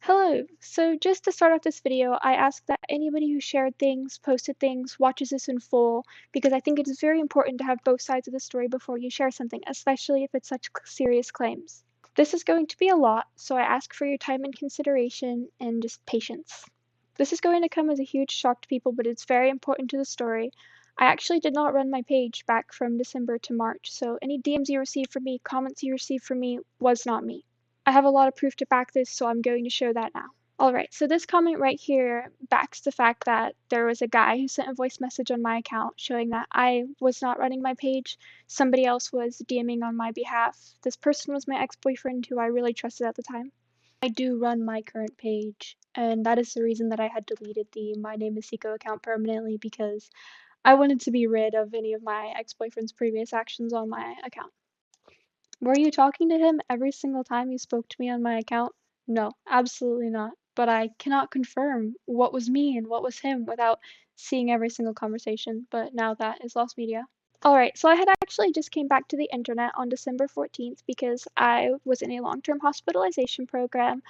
Hello! So just to start off this video, I ask that anybody who shared things, posted things, watches this in full, because I think it is very important to have both sides of the story before you share something, especially if it's such serious claims. This is going to be a lot, so I ask for your time and consideration and just patience. This is going to come as a huge shock to people, but it's very important to the story. I actually did not run my page back from December to March, so any DMs you received from me, comments you received from me, was not me. I have a lot of proof to back this, so I'm going to show that now. Alright, so this comment right here backs the fact that there was a guy who sent a voice message on my account showing that I was not running my page. Somebody else was DMing on my behalf. This person was my ex-boyfriend who I really trusted at the time. I do run my current page, and that is the reason that I had deleted the My Name is Seiko account permanently because I wanted to be rid of any of my ex-boyfriend's previous actions on my account. Were you talking to him every single time you spoke to me on my account? No, absolutely not. But I cannot confirm what was me and what was him without seeing every single conversation, but now that is lost media. Alright, so I had actually just came back to the internet on December 14th because I was in a long-term hospitalization program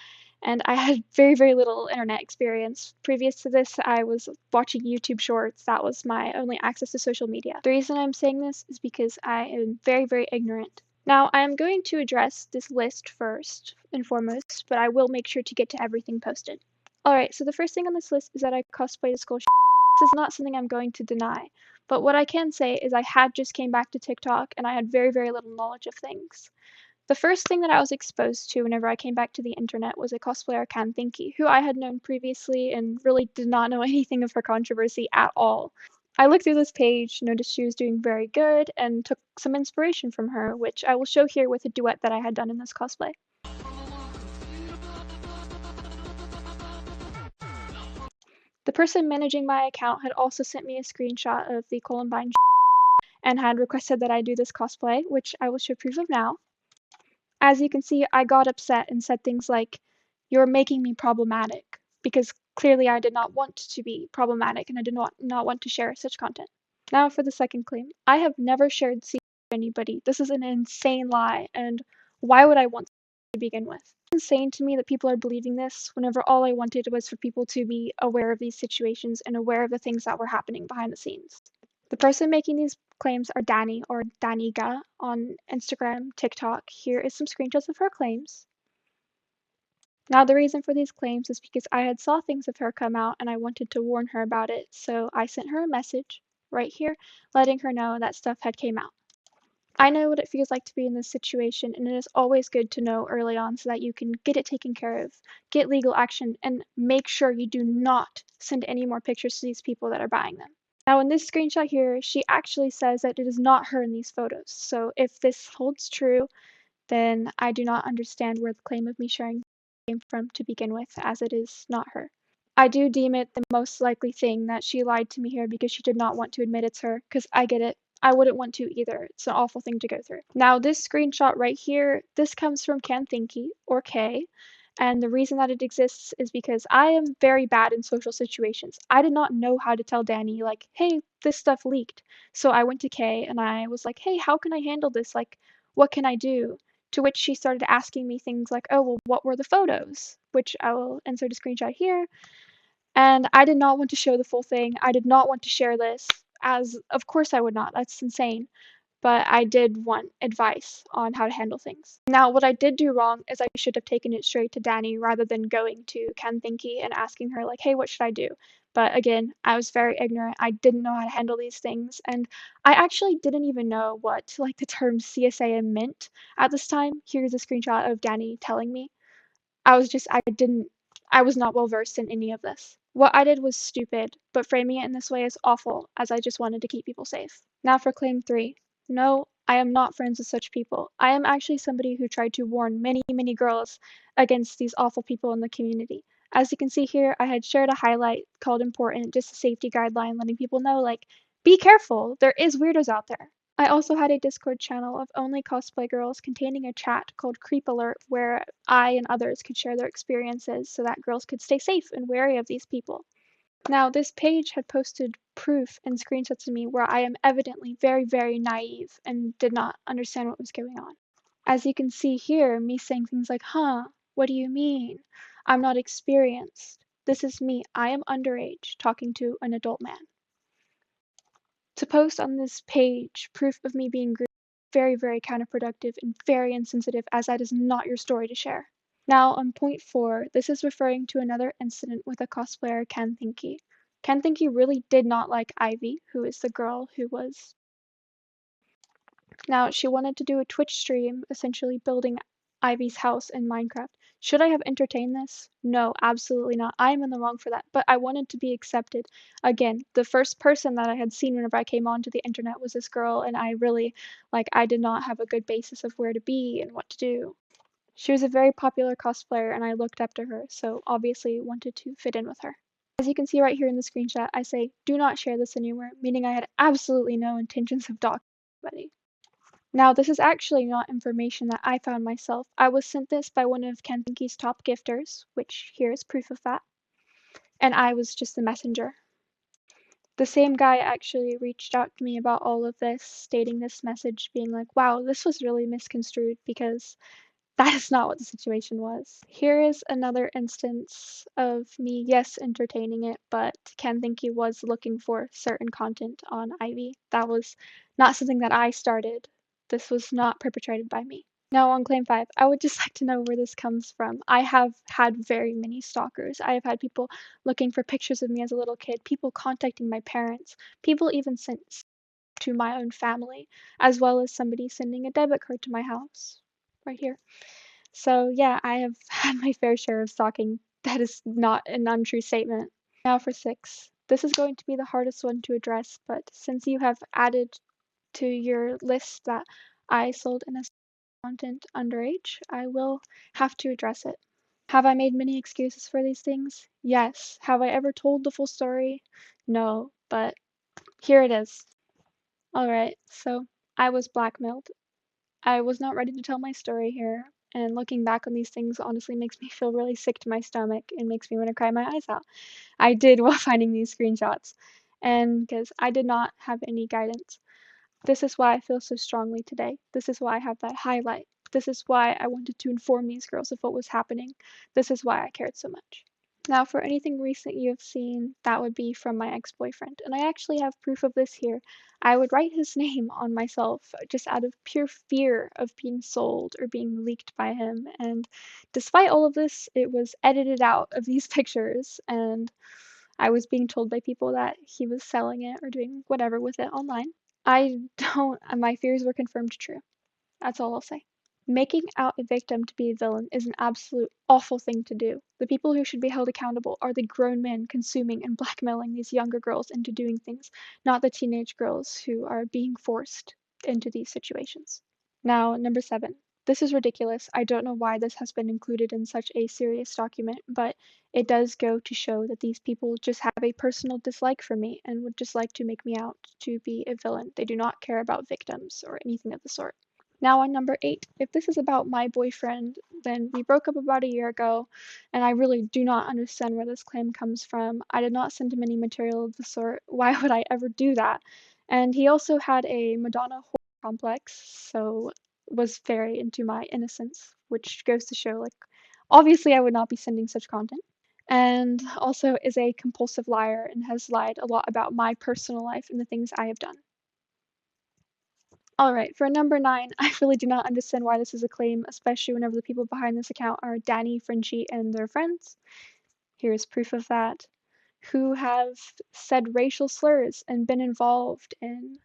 and I had very little internet experience. Previous to this, I was watching YouTube shorts. That was my only access to social media. The reason I'm saying this is because I am very ignorant. Now, I am going to address this list first and foremost, but I will make sure to get to everything posted. Alright, so the first thing on this list is that I cosplayed as school. This is not something I'm going to deny, but what I can say is I had just came back to TikTok and I had very little knowledge of things. The first thing that I was exposed to whenever I came back to the internet was a cosplayer Can Thinky, who I had known previously and really did not know anything of her controversy at all. I looked through this page, noticed she was doing very good, and took some inspiration from her, which I will show here with a duet that I had done in this cosplay. The person managing my account had also sent me a screenshot of the Columbine and had requested that I do this cosplay, which I will show proof of now. As you can see, I got upset and said things like, "You're making me problematic," because clearly I did not want to be problematic and I did not want to share such content. Now for the second claim. I have never shared secrets with anybody. This is an insane lie, and why would I want to begin with? It's insane to me that people are believing this whenever all I wanted was for people to be aware of these situations and aware of the things that were happening behind the scenes. The person making these claims are Danny or Daniga on Instagram, TikTok. Here is some screenshots of her claims. Now the reason for these claims is because I had saw things of her come out and I wanted to warn her about it, so I sent her a message right here letting her know that stuff had came out. I know what it feels like to be in this situation, and it is always good to know early on so that you can get it taken care of, get legal action, and make sure you do not send any more pictures to these people that are buying them. Now in this screenshot here, she actually says that it is not her in these photos. So if this holds true, then I do not understand where the claim of me sharing came from to begin with, as it is not her. I do deem it the most likely thing that she lied to me here because she did not want to admit it's her, because I get it. I wouldn't want to either. It's an awful thing to go through. Now this screenshot right here, this comes from Can Thinky, or K, and the reason that it exists is because I am very bad in social situations. I did not know how to tell Danny, like, hey, this stuff leaked. So I went to Kay and I was like, hey, how can I handle this? Like, what can I do? To which she started asking me things like, oh, well, what were the photos? Which I will insert a screenshot here. And I did not want to show the full thing. I did not want to share this, as of course I would not. That's insane. But I did want advice on how to handle things. Now, what I did do wrong is I should have taken it straight to Danny rather than going to Ken Thinky and asking her, like, hey, what should I do? But again, I was very ignorant. I didn't know how to handle these things. And I actually didn't even know what, like, the term CSAM meant at this time. Here's a screenshot of Danny telling me. I was not well versed in any of this. What I did was stupid, but framing it in this way is awful, as I just wanted to keep people safe. Now for claim 3. No, I am not friends with such people. I am actually somebody who tried to warn many girls against these awful people in the community. As you can see here, I had shared a highlight called important, just a safety guideline letting people know, like, be careful, there is weirdos out there. I also had a Discord channel of only cosplay girls containing a chat called Creep Alert where I and others could share their experiences so that girls could stay safe and wary of these people. Now, this page had posted proof and screenshots of me where I am evidently very naive and did not understand what was going on. As you can see here, me saying things like, huh, what do you mean? I'm not experienced. This is me. I am underage, talking to an adult man. To post on this page proof of me being groomed is very, very counterproductive and very insensitive, as that is not your story to share. Now, on point 4, this is referring to another incident with a cosplayer, Ken Thinky. Ken Thinky really did not like Ivy, who is the girl who was. Now, she wanted to do a Twitch stream, essentially building Ivy's house in Minecraft. Should I have entertained this? No, absolutely not. I am in the wrong for that, but I wanted to be accepted. Again, the first person that I had seen whenever I came onto the internet was this girl, and I really, I did not have a good basis of where to be and what to do. She was a very popular cosplayer, and I looked up to her, so obviously wanted to fit in with her. As you can see right here in the screenshot, I say, do not share this anywhere, meaning I had absolutely no intentions of doxing anybody. Now, this is actually not information that I found myself. I was sent this by one of Ken Thinky's top gifters, which here is proof of that, and I was just the messenger. The same guy actually reached out to me about all of this, stating this message, being like, wow, this was really misconstrued because that is not what the situation was. Here is another instance of me, yes, entertaining it, but Ken Thinky was looking for certain content on Ivy. That was not something that I started. This was not perpetrated by me. Now on claim 5, I would just like to know where this comes from. I have had very many stalkers. I have had people looking for pictures of me as a little kid, people contacting my parents, people even sent to my own family, as well as somebody sending a debit card to my house. Right here. So yeah, I have had my fair share of stalking. That is not an untrue statement. Now for 6. This is going to be the hardest one to address, but since you have added to your list that I sold innocent content underage, I will have to address it. Have I made many excuses for these things? Yes. Have I ever told the full story? No, but here it is. Alright, so I was blackmailed. I was not ready to tell my story here, and looking back on these things honestly makes me feel really sick to my stomach and makes me want to cry my eyes out. I did while finding these screenshots, and because I did not have any guidance. This is why I feel so strongly today. This is why I have that highlight. This is why I wanted to inform these girls of what was happening. This is why I cared so much. Now, for anything recent you have seen, that would be from my ex-boyfriend, and I actually have proof of this here. I would write his name on myself just out of pure fear of being sold or being leaked by him, and despite all of this, it was edited out of these pictures, and I was being told by people that he was selling it or doing whatever with it online. I don't, my fears were confirmed true. That's all I'll say. Making out a victim to be a villain is an absolute awful thing to do. The people who should be held accountable are the grown men consuming and blackmailing these younger girls into doing things, not the teenage girls who are being forced into these situations. Now, number 7. This is ridiculous. I don't know why this has been included in such a serious document, but it does go to show that these people just have a personal dislike for me and would just like to make me out to be a villain. They do not care about victims or anything of the sort. Now on number 8, if this is about my boyfriend, then we broke up about a year ago, and I really do not understand where this claim comes from. I did not send him any material of the sort. Why would I ever do that? And he also had a Madonna horror complex, so was very into my innocence, which goes to show, obviously I would not be sending such content. And also is a compulsive liar and has lied a lot about my personal life and the things I have done. Alright, for number 9, I really do not understand why this is a claim, especially whenever the people behind this account are Danny, Frenchie, and their friends. Here is proof of that. Who have said racial slurs and been involved in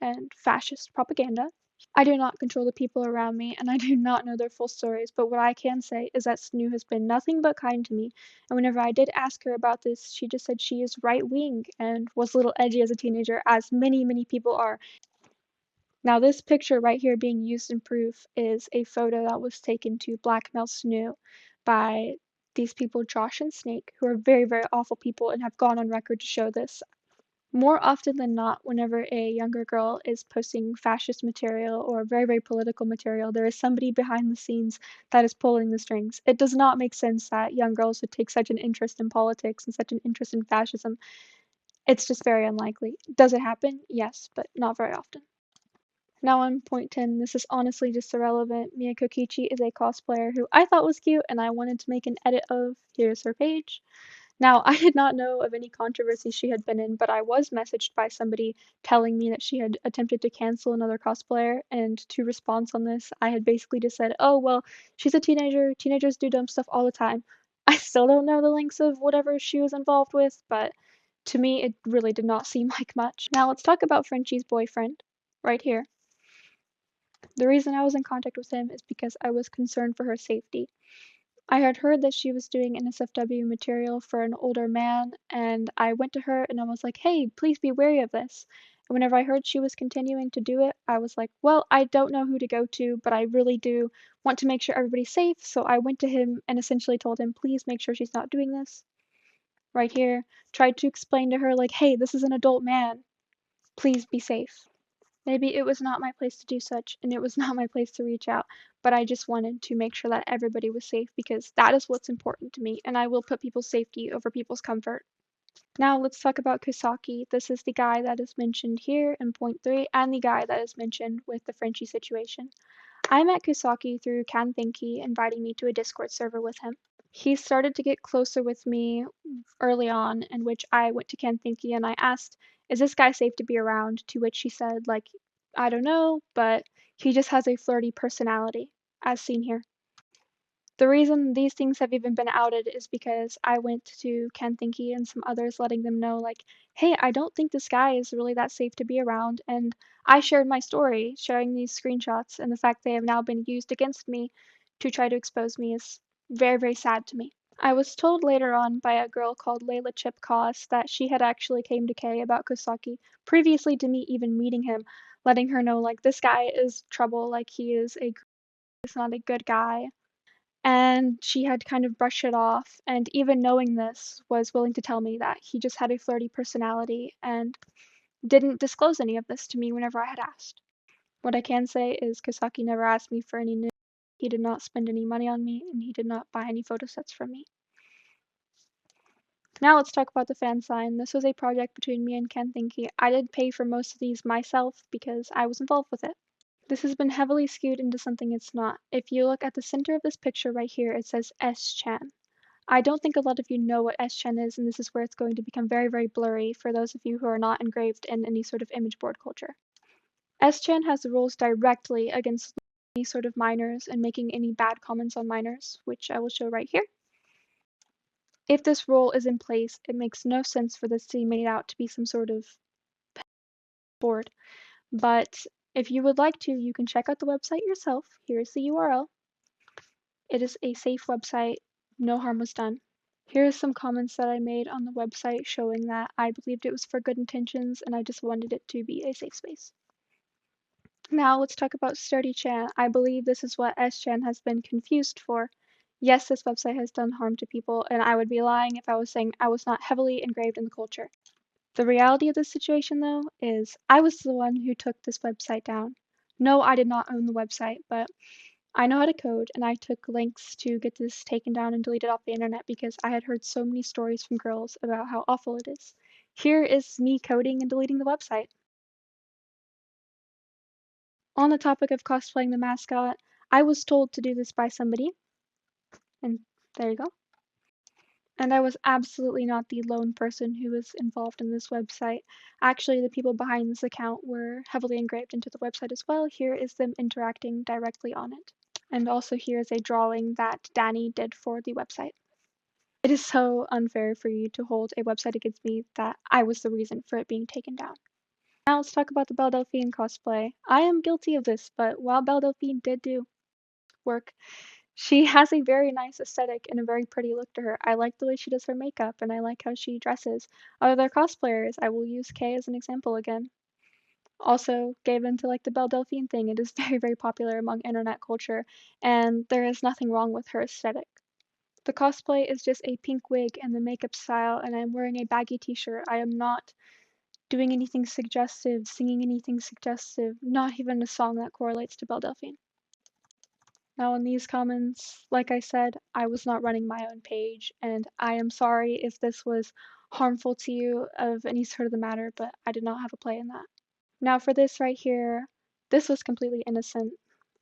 and fascist propaganda. I do not control the people around me, and I do not know their full stories, but what I can say is that Snoo has been nothing but kind to me, and whenever I did ask her about this, she just said she is right-wing and was a little edgy as a teenager, as many, many people are. Now this picture right here being used in proof is a photo that was taken to blackmail Snoo by these people, Josh and Snake, who are very, very awful people and have gone on record to show this. More often than not, whenever a younger girl is posting fascist material or very, very political material, there is somebody behind the scenes that is pulling the strings. It does not make sense that young girls would take such an interest in politics and such an interest in fascism. It's just very unlikely. Does it happen? Yes, but not very often. Now on point 10, this is honestly just irrelevant. Mia Kokichi is a cosplayer who I thought was cute and I wanted to make an edit of. Here's her page. Now, I did not know of any controversy she had been in, but I was messaged by somebody telling me that she had attempted to cancel another cosplayer, and to response on this, I had basically just said, "Oh, well, she's a teenager. Teenagers do dumb stuff all the time." I still don't know the links of whatever she was involved with, but to me, it really did not seem like much. Now, let's talk about Frenchie's boyfriend, right here. The reason I was in contact with him is because I was concerned for her safety. I had heard that she was doing NSFW material for an older man, and I went to her and I was like, "Hey, please be wary of this." And whenever I heard she was continuing to do it, I was like, "Well, I don't know who to go to, but I really do want to make sure everybody's safe." So I went to him and essentially told him, "Please make sure she's not doing this." Right here, tried to explain to her, like, "Hey, this is an adult man. Please be safe." Maybe it was not my place to do such, and it was not my place to reach out, but I just wanted to make sure that everybody was safe because that is what's important to me, and I will put people's safety over people's comfort. Now let's talk about Kusaki. This is the guy that is mentioned here in point 3 and the guy that is mentioned with the Frenchie situation. I met Kusaki through Thinky inviting me to a Discord server with him. He started to get closer with me early on, in which I went to Thinky and I asked, "Is this guy safe to be around?" To which he said, like, "I don't know, but he just has a flirty personality, as seen here." The reason these things have even been outed is because I went to Thinky and some others letting them know, like, "Hey, I don't think this guy is really that safe to be around," and I shared my story, sharing these screenshots, and the fact they have now been used against me to try to expose me is very, very sad to me. I was told later on by a girl called Layla Chip Koss that she had actually came to Kay about Kosaki previously to me even meeting him, letting her know, like, this guy is trouble, like, he's not a good guy. And she had kind of brushed it off, and even knowing this, was willing to tell me that he just had a flirty personality and didn't disclose any of this to me whenever I had asked. What I can say is Kosaki never asked me for any nudes. He did not spend any money on me, and he did not buy any photo sets from me. Now let's talk about the fan sign. This was a project between me and Ken Thinky. I did pay for most of these myself because I was involved with it. This has been heavily skewed into something it's not. If you look at the center of this picture right here, it says S-Chan. I don't think a lot of you know what S-Chan is, and this is where it's going to become very, very blurry for those of you who are not engraved in any sort of image board culture. S-Chan has the rules directly against any sort of minors and making any bad comments on minors, which I will show right here. If this rule is in place, it makes no sense for this to be made out to be some sort of board. But if you would like to, you can check out the website yourself. Here's the URL. It is a safe website. No harm was done. Here are some comments that I made on the website showing that I believed it was for good intentions and I just wanted it to be a safe space. Now let's talk about Sturdy Chan. I believe this is what S-Chan has been confused for. Yes, this website has done harm to people, and I would be lying if I was saying I was not heavily engraved in the culture. The reality of this situation, though, is I was the one who took this website down. No, I did not own the website, but I know how to code, and I took links to get this taken down and deleted off the internet because I had heard so many stories from girls about how awful it is. Here is me coding and deleting the website. On the topic of cosplaying the mascot, I was told to do this by somebody, and there you go. And I was absolutely not the lone person who was involved in this website. Actually, the people behind this account were heavily engraved into the website as well. Here is them interacting directly on it. And also here is a drawing that Danny did for the website. It is so unfair for you to hold a website against me that I was the reason for it being taken down. Now let's talk about the Belle Delphine cosplay. I am guilty of this, but while Belle Delphine did do work, she has a very nice aesthetic and a very pretty look to her. I like the way she does her makeup and I like how she dresses. Other cosplayers, I will use Kay as an example again, also gave into like the Belle Delphine thing. It is very, very popular among internet culture, and there is nothing wrong with her aesthetic. The cosplay is just a pink wig and the makeup style, and I'm wearing a baggy t-shirt. I am not doing anything suggestive, singing anything suggestive, not even a song that correlates to Belle Delphine. Now in these comments, like I said, I was not running my own page, and I am sorry if this was harmful to you of any sort of the matter, but I did not have a play in that. Now for this right here, This was completely innocent.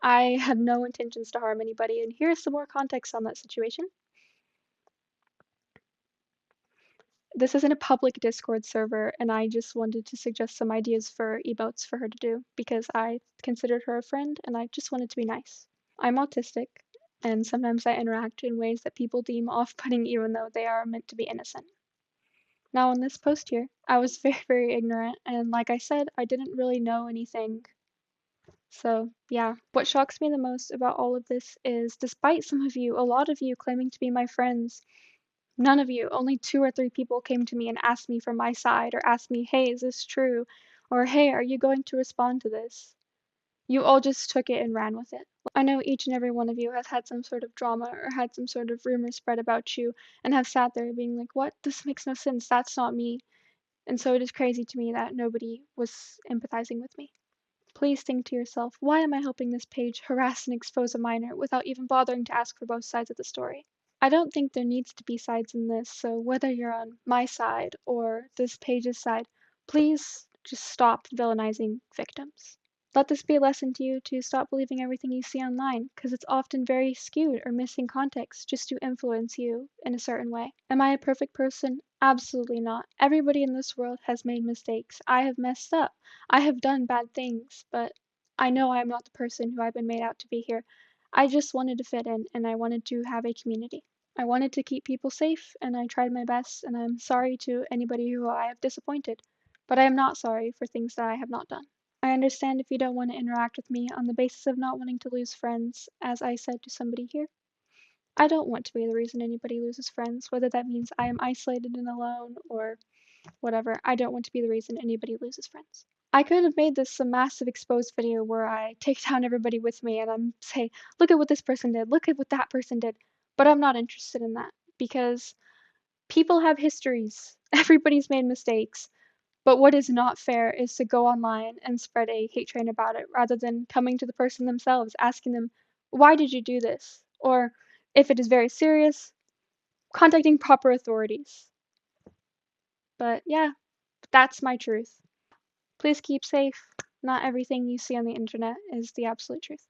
I had no intentions to harm anybody, and here's some more context on that situation. This isn't a public Discord server, and I just wanted to suggest some ideas for emotes for her to do because I considered her a friend and I just wanted to be nice. I'm autistic, and sometimes I interact in ways that people deem off-putting even though they are meant to be innocent. Now, in this post here, I was very, very ignorant, and like I said, I didn't really know anything. So, yeah, what shocks me the most about all of this is despite some of you, a lot of you claiming to be my friends, none of you, only 2 or 3 people came to me and asked me for my side or asked me, "Hey, is this true?" Or, "Hey, are you going to respond to this?" You all just took it and ran with it. I know each and every one of you has had some sort of drama or had some sort of rumor spread about you and have sat there being like, "What? This makes no sense. That's not me." And so it is crazy to me that nobody was empathizing with me. Please think to yourself, why am I helping this page harass and expose a minor without even bothering to ask for both sides of the story? I don't think there needs to be sides in this, so whether you're on my side or this page's side, please just stop villainizing victims. Let this be a lesson to you to stop believing everything you see online, because it's often very skewed or missing context just to influence you in a certain way. Am I a perfect person? Absolutely not. Everybody in this world has made mistakes. I have messed up. I have done bad things, but I know I am not the person who I've been made out to be here. I just wanted to fit in, and I wanted to have a community. I wanted to keep people safe, and I tried my best, and I'm sorry to anybody who I have disappointed, but I am not sorry for things that I have not done. I understand if you don't want to interact with me on the basis of not wanting to lose friends, as I said to somebody here. I don't want to be the reason anybody loses friends, whether that means I am isolated and alone or whatever. I don't want to be the reason anybody loses friends. I could have made this a massive exposed video where I take down everybody with me and I'm say, look at what this person did, look at what that person did. But I'm not interested in that because people have histories. Everybody's made mistakes. But what is not fair is to go online and spread a hate train about it rather than coming to the person themselves, asking them, why did you do this? Or if it is very serious, contacting proper authorities. But yeah, that's my truth. Please keep safe. Not everything you see on the internet is the absolute truth.